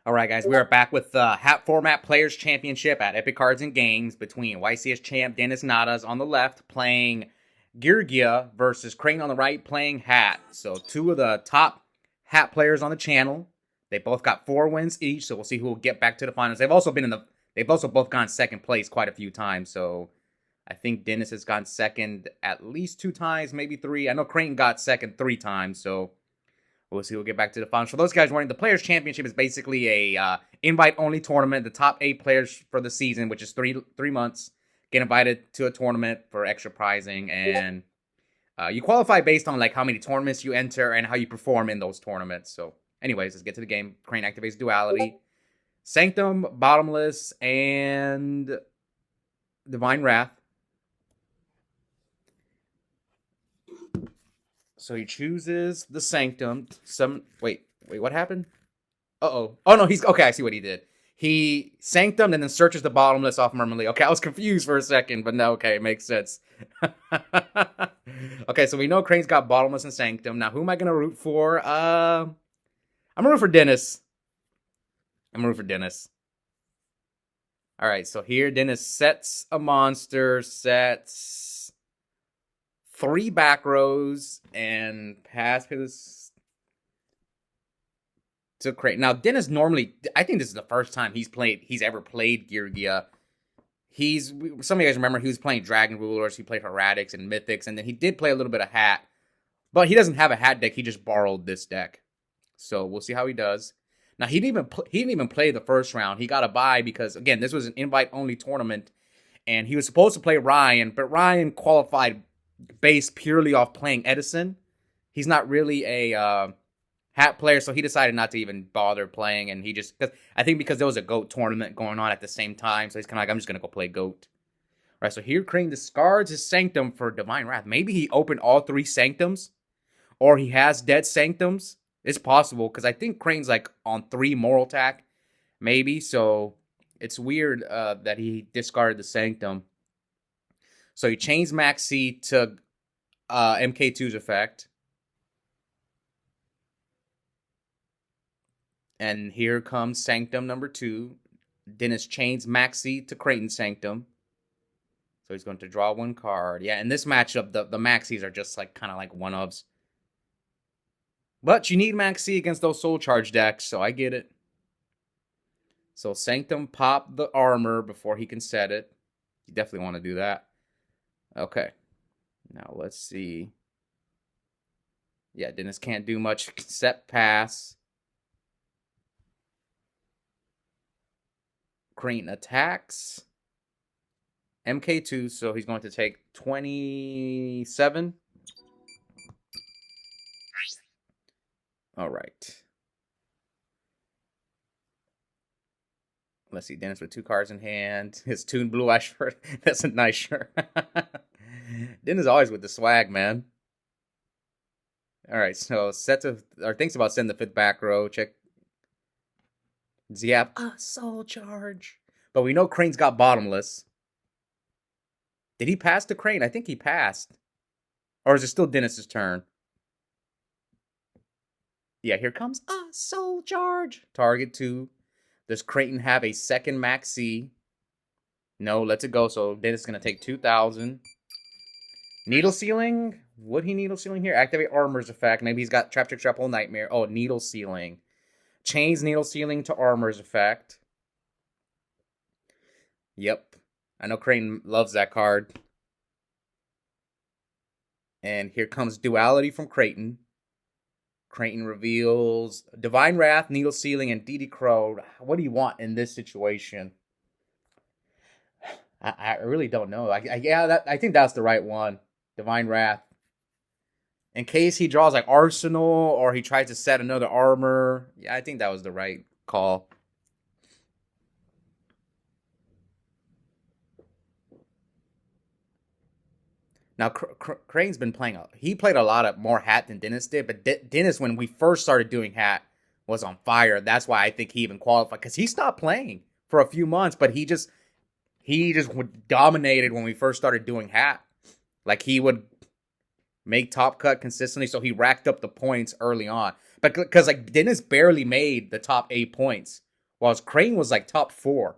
All right, guys, we are back with the Hat Format Players Championship at Epic Cards and Games between YCS champ Dennis Nadas on the left playing Geargia versus Creighton on the right playing Hat. So two of the top Hat players on the channel. They both got 4 wins each, so we'll see who will get back to the finals. They've also both gone second place quite a few times. So I think Dennis has gone second at least 2 times, maybe 3. I know Creighton got second 3 times, so we'll see. We'll get back to the finals. For those guys wondering, the Players Championship is basically a invite-only tournament. The top 8 players for the season, which is three months, get invited to a tournament for extra prizing, and you qualify based on like how many tournaments you enter and how you perform in those tournaments. So, anyways, let's get to the game. Crane activates Duality, Sanctum, Bottomless, and Divine Wrath. So he chooses the Sanctum. Wait, what happened? Oh no, he's okay. I see what he did. He Sanctum and then searches the Bottomless off Murmurly. Okay, I was confused for a second, but no, okay, it makes sense. Okay, so we know Crane's got Bottomless and Sanctum. Now, who am I gonna root for? I'm gonna root for Denis. All right, so here Denis sets a monster, sets 3 back rows, and passes to Creighton. Now, Denis normally, I think this is the first time he's ever played Geargia. Some of you guys remember he was playing Dragon Rulers, he played Heretics and Mythics, and then he did play a little bit of Hat. But he doesn't have a Hat deck, he just borrowed this deck. So we'll see how he does. Now, he didn't even play the first round. He got a bye because, again, this was an invite-only tournament. And he was supposed to play Ryan, but Ryan qualified based purely off playing Edison. He's not really a Hat player, so he decided not to even bother playing. And I think because there was a GOAT tournament going on at the same time, so he's kind of like, I'm just going to go play GOAT. All right, so here Crane discards his Sanctum for Divine Wrath. Maybe he opened all 3 Sanctums, or he has dead Sanctums. It's possible, because I think Crane's like on 3 Moral Attack, maybe. So it's weird that he discarded the Sanctum. So he chains Maxi to MK2's effect. And here comes Sanctum number 2. Denis chains Maxi to Creighton Sanctum. So he's going to draw 1 card. Yeah, in this matchup, the Maxis are just like kind of like one-ofs. But you need Maxi against those Soul Charge decks, so I get it. So Sanctum pop the armor before he can set it. You definitely want to do that. Okay. Now let's see. Yeah, Denis can't do much except pass. Creighton attacks. MK2, so he's going to take 27. All right. Let's see, Denis with 2 cards in hand. His Toon Blue Eye shirt. That's a nice shirt. Denis always with the swag, man. All right, so thinks about sending the 5th back row. Check. Does he have a Soul Charge? But we know Crane's got Bottomless. Did he pass to Crane? I think he passed. Or is it still Dennis's turn? Yeah, here comes a Soul Charge. Target 2. Does Creighton have a second Maxi? No, lets it go. So Denis is going to take 2,000. Needle Sealing? Would he Needle Sealing here? Activate Armor's effect. Maybe he's got Trap, Trick, Trap, Hole, Nightmare. Oh, Needle Sealing. Chains Needle Sealing to Armor's effect. Yep. I know Creighton loves that card. And here comes Duality from Creighton. Creighton reveals Divine Wrath, Needle Sealing, and DD Crow. What do you want in this situation? I really don't know. I think that's the right one. Divine Wrath. In case he draws like Arsenal or he tries to set another armor. Yeah, I think that was the right call. Now, Crane's been playing, he played a lot of more Hat than Denis did, but Denis, when we first started doing Hat, was on fire. That's why I think he even qualified, because he stopped playing for a few months, but he just dominated when we first started doing Hat. Like, he would make top cut consistently, so he racked up the points early on. But because, like, Denis barely made the top 8 points whilst Creighton was like top 4.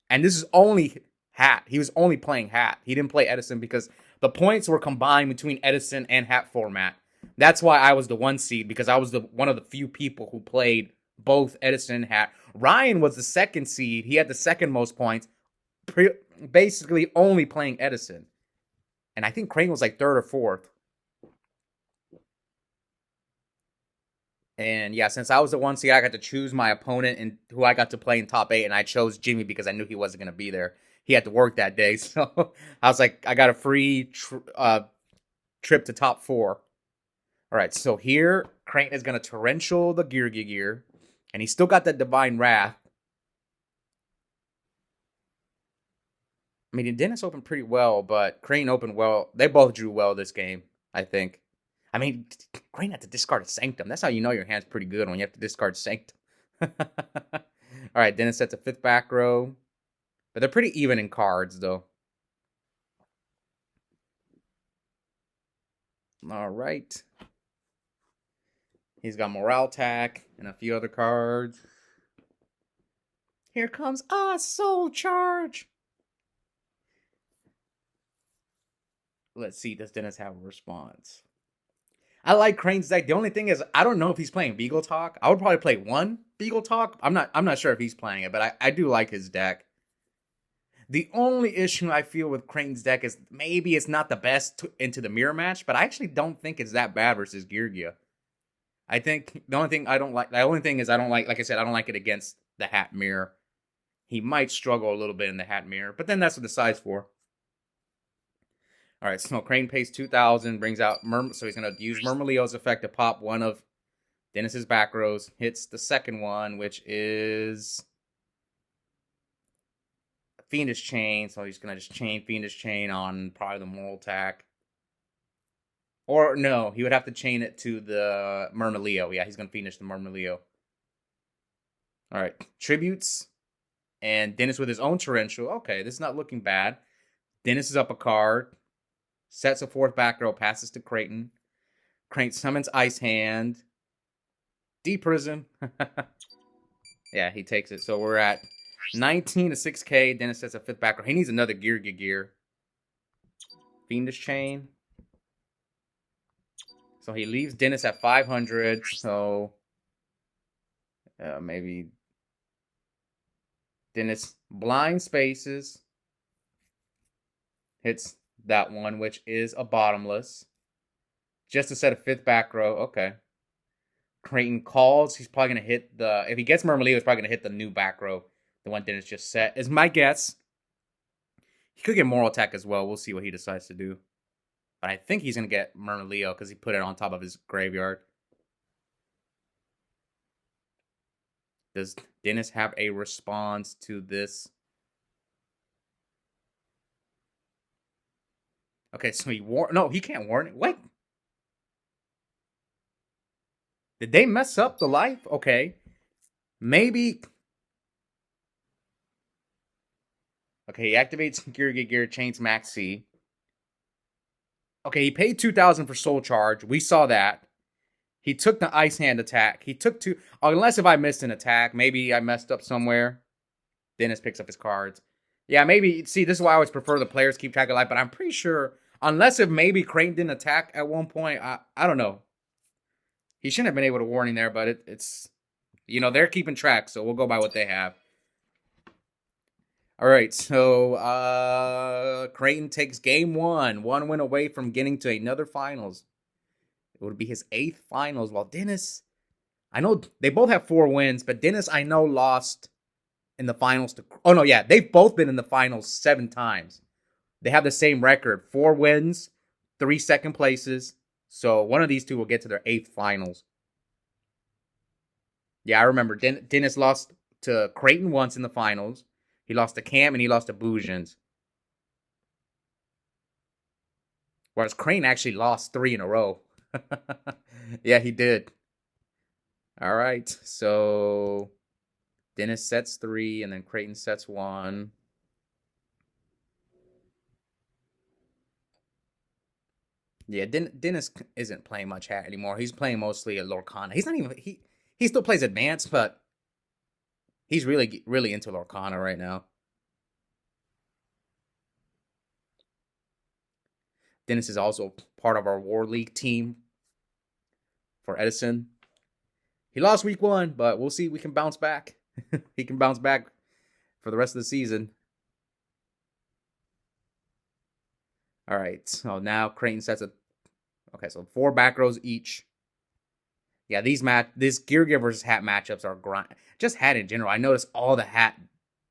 And this is only Hat. He was only playing Hat. He didn't play Edison because the points were combined between Edison and Hat format. That's why I was the 1 seed, because I was the one of the few people who played both Edison and Hat. Ryan was the 2nd seed. He had the 2nd most points, basically only playing Edison. And I think Creighton was like 3rd or 4th. And yeah, since I was the 1 seed, I got to choose my opponent and who I got to play in top 8. And I chose Jimmy because I knew he wasn't going to be there. He had to work that day. So I was like, I got a free trip to top 4. All right, so here, Creighton is going to torrential the Geargia gear. And he's still got that Divine Wrath. I mean, Denis opened pretty well, but Creighton opened well. They both drew well this game, I think. I mean, Creighton had to discard a Sanctum. That's how you know your hand's pretty good, when you have to discard Sanctum. All right, Denis sets a 5th back row. But they're pretty even in cards, though. All right. He's got Morale Tack and a few other cards. Here comes a Soul Charge. Let's see, does Denis have a response? I like Crane's deck. The only thing is, I don't know if he's playing Beagle Talk. I would probably play one Beagle Talk. I'm not sure if he's playing it, but I do like his deck. The only issue I feel with Creighton's deck is maybe it's not the best into the mirror match, but I actually don't think it's that bad versus Geargia. I think the only thing is I don't like I said, I don't like it against the Hat mirror. He might struggle a little bit in the Hat mirror, but then that's what the side's for. All right, so Creighton pays 2,000, brings out so he's going to use Murmaleo's effect to pop one of Denis's back rows, hits the second one, which is Fiendish Chain, so he's going to just chain Fiendish Chain on probably the Moral Attack. Or no, he would have to chain it to the Murmaleo. Yeah, he's going to Fiendish the Murmaleo. All right, Tributes. And Denis with his own Torrential. Okay, this is not looking bad. Denis is up a card. Sets a 4th back row, passes to Creighton. Creighton summons Ice Hand. Deprison. Yeah, he takes it. So we're at 19 to 6K. Denis sets a 5th back row. He needs another Geargia gear. Fiendish Chain. So he leaves Denis at 500. So maybe Denis blind spaces. Hits that one, which is a bottomless. Just to set a 5th back row. Okay. Creighton calls. He's probably going to hit the... If he gets Murmaleo, he's probably going to hit the new back row. The one Denis just set. Is my guess. He could get Moral Attack as well. We'll see what he decides to do. But I think he's going to get Murmaleo because he put it on top of his graveyard. Does Denis have a response to this? Okay, so he no, he can't warn it. What? Did they mess up the life? Okay. Maybe. Okay, he activates Geargia Gear, chains Maxi. Okay, he paid 2,000 for Soul Charge. We saw that. He took the Ice Hand attack. He took 2... Unless if I missed an attack. Maybe I messed up somewhere. Denis picks up his cards. Yeah, maybe... See, this is why I always prefer the players keep track of life. But I'm pretty sure... Unless if maybe Creighton didn't attack at one point. I don't know. He shouldn't have been able to warning there. But it's... You know, they're keeping track. So we'll go by what they have. All right, so Creighton takes game 1. 1 win away from getting to another finals. It would be his 8th finals, while Denis, I know they both have 4 wins, but Denis, I know, lost in the finals to... Oh, no, yeah, they've both been in the finals 7 times. They have the same record, 4 wins, 3 second places. So one of these two will get to their 8th finals. Yeah, I remember Denis lost to Creighton once in the finals. He lost to Cam and he lost to Boujans. Whereas Creighton actually lost 3 in a row. Yeah, he did. All right, so Denis sets 3 and then Creighton sets 1. Yeah, Denis isn't playing much Hat anymore. He's playing mostly a Lorcana. He's not even... He still plays Advanced, but He's really into Lorcana right now. Dennis is also part of our War League team for Edison. He lost week 1, but we'll see. We can bounce back. He can bounce back for the rest of the season. All right. So now Creighton sets a. Okay, so 4 back rows each. Yeah, this Geargia versus Hat matchups are grind. Just Hat in general. I noticed all the Hat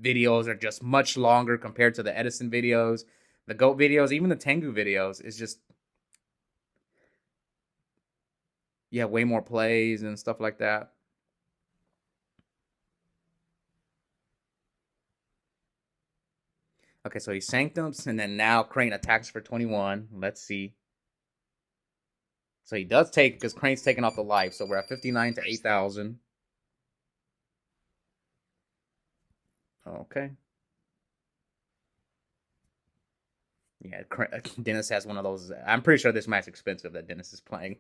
videos are just much longer compared to the Edison videos, the Goat videos, even the Tengu videos. Is just way more plays and stuff like that. Okay, so he Sanctums, and then now Crane attacks for 21. Let's see. So he does take, because Crane's taking off the life, so we're at 59 to 8,000. Okay. Yeah, Dennis has one of those. I'm pretty sure this match is expensive that Dennis is playing.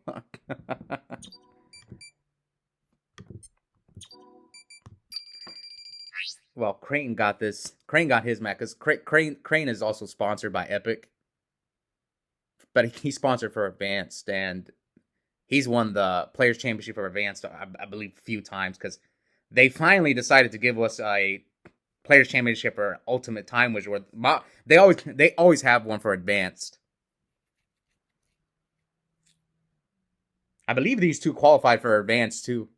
Well, Creighton got this. Crane got his match because Crane is also sponsored by Epic, but he's sponsored for Advanced, and he's won the Players Championship for Advanced, I believe, a few times because they finally decided to give us a Players Championship for Ultimate Time, which were they always have one for Advanced. I believe these two qualified for Advanced too.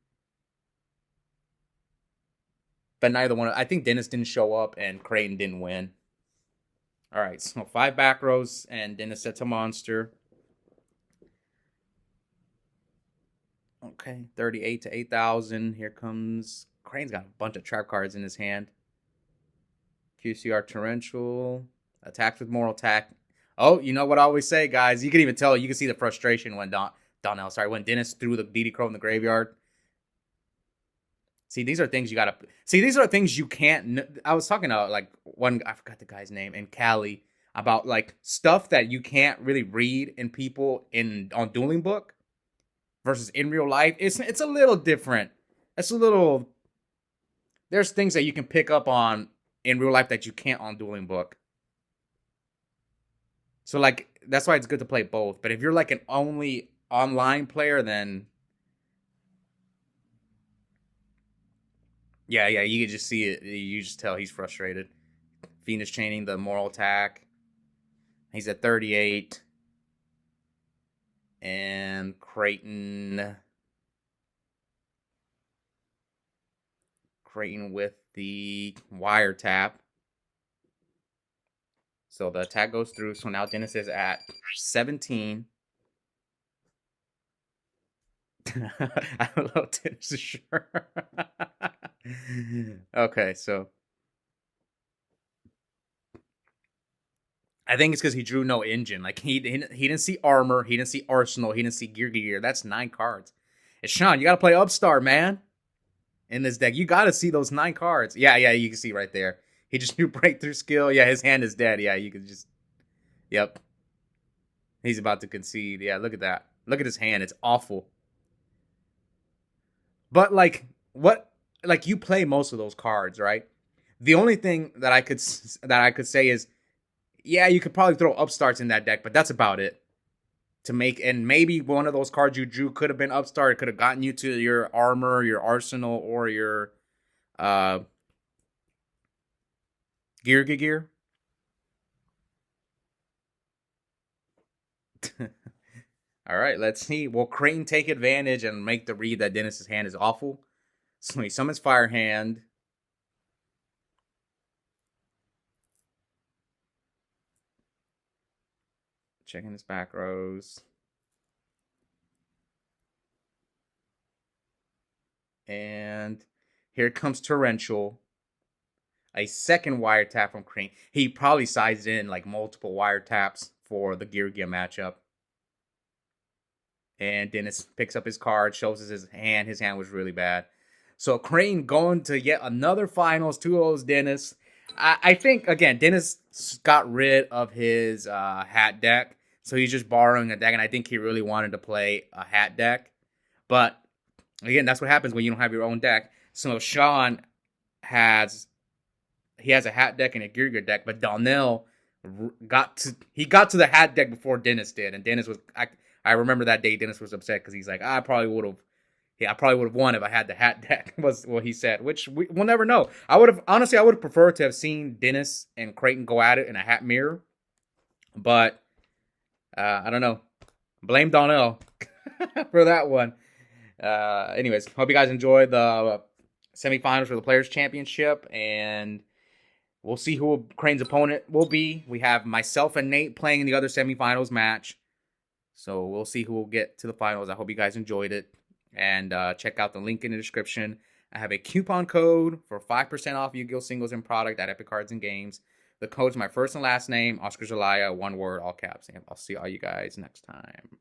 But neither one. I think Dennis didn't show up and Creighton didn't win. All right, so 5 back rows and Dennis sets a monster. Okay, 38 to 8,000. Here comes Creighton's got a bunch of trap cards in his hand. QCR Torrential attacks with Moral Attack. Oh, you know what I always say, guys. You can even tell. You can see the frustration when when Dennis threw the DD Crow in the graveyard. See, these are things you gotta. See, these are things you can't. I was talking to I forgot the guy's name in Cali about like stuff that you can't really read in people on Dueling Book versus in real life. It's a little different. It's a little. There's things that you can pick up on in real life that you can't on Dueling Book. So like that's why it's good to play both. But if you're like an only online player, then yeah, you can just see it. You just tell he's frustrated. Venus chaining the Moral Attack. He's at 38. And Creighton with the Wiretap. So the attack goes through. So now Dennis is at 17. I don't know if Dennis is sure. Okay, so I think it's because he drew no engine. Like he didn't see armor, he didn't see arsenal, he didn't see gear. That's 9 cards. And Sean, you gotta play Upstart, man. In this deck, you gotta see those 9 cards. Yeah, you can see right there. He just drew breakthrough skill. Yeah, his hand is dead. Yeah, you can just. Yep. He's about to concede. Yeah, look at that. Look at his hand. It's awful. But like you play most of those cards, right? The only thing that I could say is, yeah, you could probably throw Upstarts in that deck, but that's about it. To make, and maybe one of those cards you drew could have been Upstart. It could have gotten you to your armor, your arsenal, or your gear. All right, let's see. Will Creighton take advantage and make the read that Dennis's hand is awful? So he summons Fire Hand. Checking his back rows. And here comes Torrential. A second wiretap from Creighton. He probably sized in like multiple wiretaps for the Geargia matchup. And Dennis picks up his card, shows us his hand. His hand was really bad. So Creighton going to yet another finals, 2-0's Dennis. I think, again, Dennis got rid of his hat deck. So he's just borrowing a deck. And I think he really wanted to play a hat deck. But, again, that's what happens when you don't have your own deck. So Sean has a hat deck and a Geargia deck, but Donnell got to the hat deck before Dennis did, and Dennis was I remember that day Dennis was upset because he's like, I probably would have won if I had the hat deck, was what he said, which we'll never know. I would have preferred to have seen Dennis and Creighton go at it in a hat mirror, but I don't know. Blame Donnell for that one. Anyways, hope you guys enjoy the semifinals for the Players Championship, and we'll see who Creighton's opponent will be. We have myself and Nate playing in the other semifinals match, so we'll see who will get to the finals. I hope you guys enjoyed it, and check out the link in the description. I have a coupon code for 5% off Yu-Gi-Oh! Singles and product at Epic Cards and Games. The code's my first and last name, Oscar Zelaya, one word, all caps. And I'll see all you guys next time.